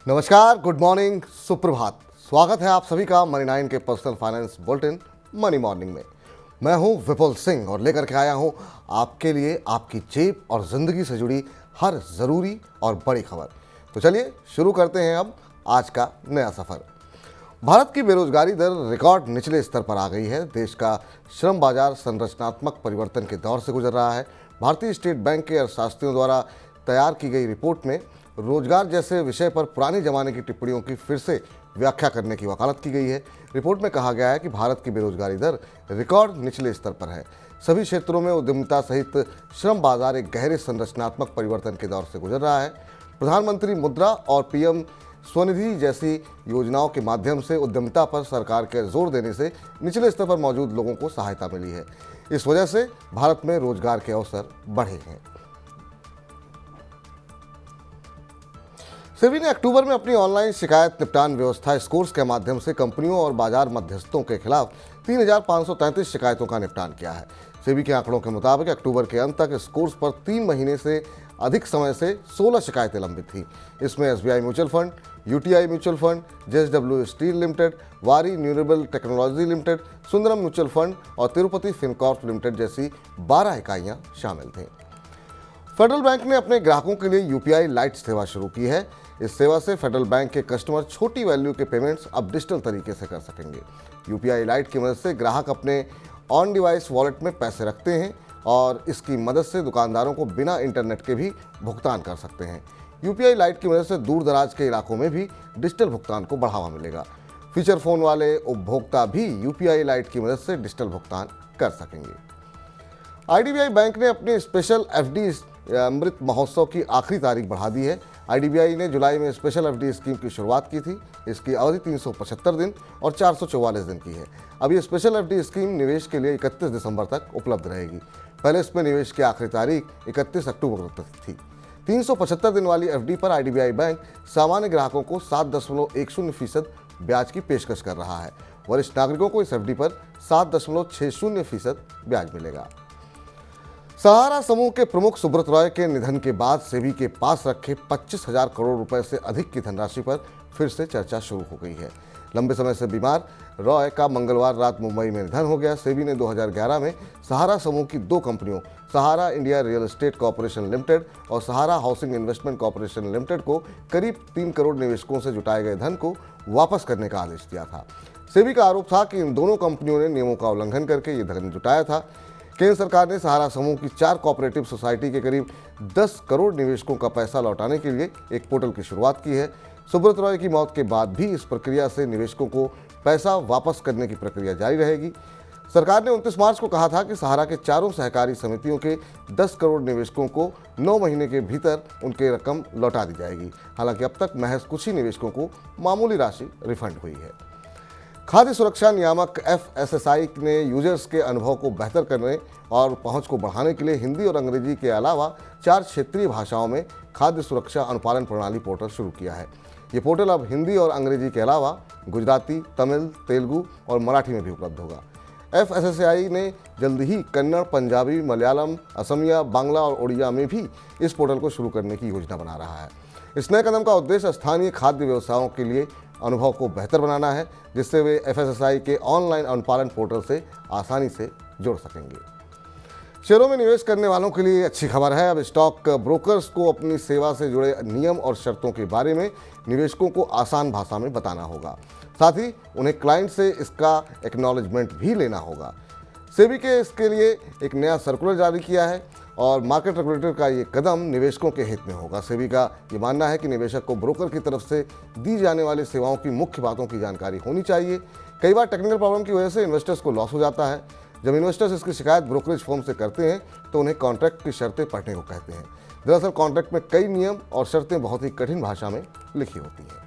नमस्कार, good morning, सुप्रभात। स्वागत है आप सभी का मनी 9 के personal finance bulletin money morning में। मैं हूं विपुल सिंह और लेकर के आया हूं आपके लिए आपकी जेब और जिंदगी से जुड़ी हर जरूरी और बड़ी खबर। तो चलिए शुरू करते हैं अब आज का नया सफर। भारत की बेरोजगारी दर रिकॉर्ड निचले स्तर पर आ गई है। देश का श्रम बाजार संरचनात्मक परिवर्तन के दौर से गुजर रहा है। भारतीय स्टेट बैंक के अर्थशास्त्रियों द्वारा तैयार की गई रिपोर्ट में रोजगार जैसे विषय पर पुराने जमाने की टिप्पणियों की फिर से व्याख्या करने की वकालत की गई है। रिपोर्ट में कहा गया है कि भारत की बेरोजगारी दर रिकॉर्ड निचले स्तर पर है। सभी क्षेत्रों में उद्यमिता सहित श्रम बाजार एक गहरे संरचनात्मक परिवर्तन के दौर से गुजर रहा है। प्रधानमंत्री मुद्रा और पीएम स्वनिधि जैसी योजनाओं के माध्यम से उद्यमिता पर सरकार के जोर देने से निचले स्तर पर मौजूद लोगों को सहायता मिली है। इस वजह से भारत में रोजगार के अवसर बढ़े हैं। सेबी ने अक्टूबर में अपनी ऑनलाइन शिकायत निपटान व्यवस्था स्कोर्स के माध्यम से कंपनियों और बाजार मध्यस्थों के खिलाफ 3,533 शिकायतों का निपटान किया है। सेबी के आंकड़ों के मुताबिक अक्टूबर के अंत तक स्कोर्स पर 3 महीने से अधिक समय से 16 शिकायतें लंबित थी। इसमें SBI mutual fund, UTI mutual fund, JSW steel limited, Waaree renewable technology limited, Sundaram mutual fund और तिरुपति फिनकॉर्प लिमिटेड जैसी 12 इकाइयां शामिल थीं। फेडरल बैंक ने अपने ग्राहकों के लिए यूपीआई लाइट सेवा शुरू की है। इस सेवा से फेडरल बैंक के कस्टमर छोटी वैल्यू के पेमेंट्स अब डिजिटल तरीके से कर सकेंगे। यूपीआई लाइट की मदद से ग्राहक अपने ऑन डिवाइस वॉलेट में पैसे रखते हैं और इसकी मदद से दुकानदारों को बिना इंटरनेट के भी भुगतान कर सकते हैं। यूपीआई लाइट की मदद से दूर दराज के इलाकों में भी डिजिटल भुगतान को बढ़ावा मिलेगा। फीचर फोन वाले उपभोक्ता भी यूपीआई लाइट की मदद से डिजिटल भुगतान कर सकेंगे। आईडीबीआई बैंक ने अपनी स्पेशल एफडी अमृत महोत्सव की आखिरी तारीख बढ़ा दी है। आईडीबीआई ने जुलाई में स्पेशल एफडी स्कीम की शुरुआत की थी। इसकी अवधि 375 दिन और 444 दिन की है। अब ये स्पेशल एफडी स्कीम निवेश के लिए 31 दिसंबर तक उपलब्ध रहेगी। पहले इसमें निवेश की आखिरी तारीख 31 अक्टूबर तक थी। 375 दिन वाली एफडी पर आईडीबीआई बैंक सामान्य ग्राहकों को 7.10% ब्याज की पेशकश कर रहा है। वरिष्ठ नागरिकों को इस एफडी पर 7.60% ब्याज मिलेगा। सहारा समूह के प्रमुख सुब्रत रॉय के निधन के बाद सेबी के पास रखे 25,000 करोड़ रुपए से अधिक की धनराशि पर फिर से चर्चा शुरू हो गई है। लंबे समय से बीमार रॉय का मंगलवार रात मुंबई में निधन हो गया। सेबी ने 2011 में सहारा समूह की 2 कंपनियों Sahara India real estate corporation limited और Sahara housing investment corporation limited को करीब 3 करोड़ निवेशकों से जुटाए गए धन को वापस करने का आदेश दिया था। सेबी का आरोप था कि इन दोनों कंपनियों ने नियमों का उल्लंघन करके ये धन जुटाया था। केंद्र सरकार ने सहारा समूह की 4 कोऑपरेटिव सोसाइटी के करीब 10 करोड़ निवेशकों का पैसा लौटाने के लिए एक पोर्टल की शुरुआत की है। सुब्रत रॉय की मौत के बाद भी इस प्रक्रिया से निवेशकों को पैसा वापस करने की प्रक्रिया जारी रहेगी। सरकार ने 29 मार्च को कहा था कि सहारा के चारों सहकारी समितियों के 10 करोड़ निवेशकों को 9 महीने के भीतर उनकी रकम लौटा दी जाएगी। हालांकि अब तक महज कुछ ही निवेशकों को मामूली राशि रिफंड हुई है। खाद्य सुरक्षा नियामक एफएसएसआई ने यूजर्स के अनुभव को बेहतर करने और पहुंच को बढ़ाने के लिए हिंदी और अंग्रेजी के अलावा 4 क्षेत्रीय भाषाओं में खाद्य सुरक्षा अनुपालन प्रणाली पोर्टल शुरू किया है। ये पोर्टल अब हिंदी और अंग्रेजी के अलावा गुजराती, तमिल, तेलुगु और मराठी में भी उपलब्ध होगा। एफएसएसआई ने जल्द ही कन्नड़, पंजाबी, मलयालम, असमिया, बांग्ला और उड़िया में भी इस पोर्टल को शुरू करने की योजना बना रहा है। इस नए कदम का उद्देश्य स्थानीय खाद्य व्यवसायों के लिए अनुभव को बेहतर बनाना है, जिससे वे एफएसएसआई के ऑनलाइन अनुपालन पोर्टल से आसानी से जुड़ सकेंगे। शेयरों में निवेश करने वालों के लिए अच्छी खबर है। अब स्टॉक ब्रोकर्स को अपनी सेवा से जुड़े नियम और शर्तों के बारे में निवेशकों को आसान भाषा में बताना होगा। साथ ही उन्हें क्लाइंट से इसका एक्नॉलेजमेंट भी लेना होगा। सेबी के इसके लिए एक नया सर्कुलर जारी किया है और मार्केट रेगुलेटर का ये कदम निवेशकों के हित में होगा। सेबी का ये मानना है कि निवेशक को ब्रोकर की तरफ से दी जाने वाली सेवाओं की मुख्य बातों की जानकारी होनी चाहिए। कई बार टेक्निकल प्रॉब्लम की वजह से इन्वेस्टर्स को लॉस हो जाता है। जब इन्वेस्टर्स इसकी शिकायत ब्रोकरेज फर्म से करते हैं तो उन्हें कॉन्ट्रैक्ट की शर्तें पढ़ने को कहते हैं। दरअसल कॉन्ट्रैक्ट में कई नियम और शर्तें बहुत ही कठिन भाषा में लिखी होती हैं।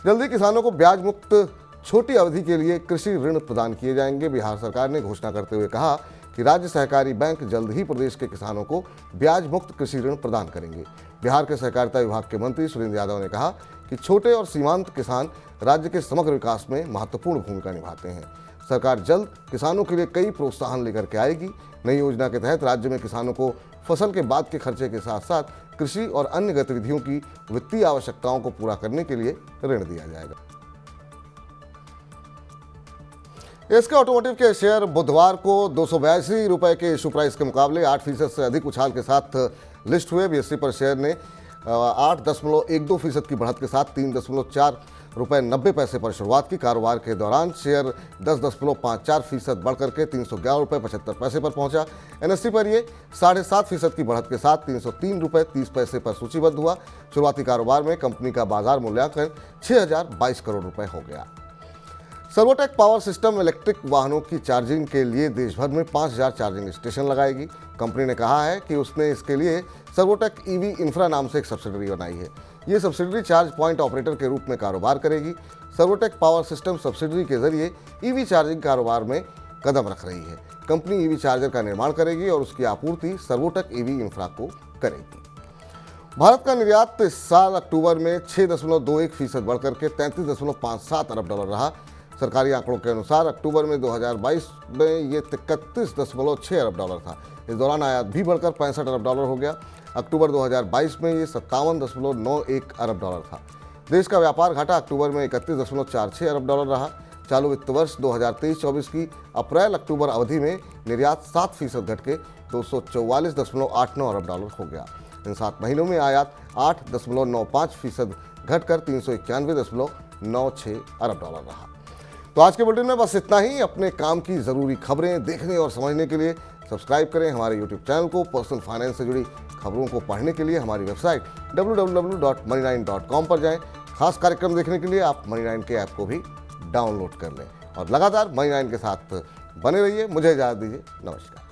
जल्दी किसानों को ब्याज मुक्त छोटी अवधि के लिए कृषि ऋण प्रदान किए जाएंगे। बिहार सरकार ने घोषणा करते हुए कहा कि राज्य सहकारी बैंक जल्द ही प्रदेश के किसानों को ब्याज मुक्त कृषि ऋण प्रदान करेंगे। बिहार के सहकारिता विभाग के मंत्री सुरेंद्र यादव ने कहा कि छोटे और सीमांत किसान राज्य के समग्र विकास में महत्वपूर्ण भूमिका निभाते हैं। सरकार जल्द किसानों के लिए कई प्रोत्साहन लेकर के आएगी। नई योजना के तहत राज्य में किसानों को फसल के बाद के खर्चे के साथ साथ कृषि और अन्य गतिविधियों की वित्तीय आवश्यकताओं को पूरा करने के लिए ऋण दिया जाएगा। एसके ऑटोमोटिव के शेयर बुधवार को 282 रुपए के इशू प्राइस के मुकाबले 8% से अधिक उछाल के साथ लिस्ट हुए। बीएसई पर शेयर ने 8.12% की बढ़त के साथ 3.4 रुपये 90 पैसे पर शुरुआत की। कारोबार के दौरान शेयर 10.54% बढ़ करके 311 रुपये 75 पैसे पर पहुंचा। एनएसई पर ये 7.5% की बढ़त के साथ 303 रुपये 30 पैसे पर सूचीबद्ध हुआ। शुरुआती कारोबार में कंपनी का बाजार मूल्यांकन 6,022 करोड़ रुपए हो गया। सर्वोटेक पावर सिस्टम इलेक्ट्रिक वाहनों की चार्जिंग के लिए देश भर में 5,000 चार्जिंग स्टेशन लगाएगी। कंपनी ने कहा है कि उसने इसके लिए सर्वोटेक ईवी इंफ्रा नाम से एक सब्सिडरी बनाई है। ये सब्सिडरी चार्ज पॉइंट ऑपरेटर के रूप में कारोबार करेगी। सर्वोटेक पावर सिस्टम सब्सिडरी के जरिए ईवी चार्जिंग कारोबार में कदम रख रही है। कंपनी ईवी चार्जर का निर्माण करेगी और उसकी आपूर्ति सर्वोटेक ईवी इंफ्रा को करेगी। भारत का निर्यात इस साल अक्टूबर में 6.21% बढ़कर के 33.57 अरब डॉलर रहा। सरकारी आंकड़ों के अनुसार अक्टूबर में 2022 में ये 31.6 अरब डॉलर था। इस दौरान आयात भी बढ़कर 65 अरब डॉलर हो गया। अक्टूबर 2022 में ये 57.91 अरब डॉलर था। देश का व्यापार घाटा अक्टूबर में 31.46 अरब डॉलर रहा। चालू वित्त वर्ष 2023-24 की अप्रैल अक्टूबर अवधि में निर्यात 7% घट के 244.89 अरब डॉलर हो गया। इन 7 महीनों में आयात 8.95% घटकर 391.96 अरब डॉलर रहा। तो आज के बुलेटिन में बस इतना ही। अपने काम की ज़रूरी खबरें देखने और समझने के लिए सब्सक्राइब करें हमारे यूट्यूब चैनल को। पर्सनल फाइनेंस से जुड़ी खबरों को पढ़ने के लिए हमारी वेबसाइट www.money9.com पर जाएं। खास कार्यक्रम देखने के लिए आप मनी9 के ऐप को भी डाउनलोड कर लें और लगातार मनी9 के साथ बने रहिए। मुझे इजाज़त दीजिए। नमस्कार।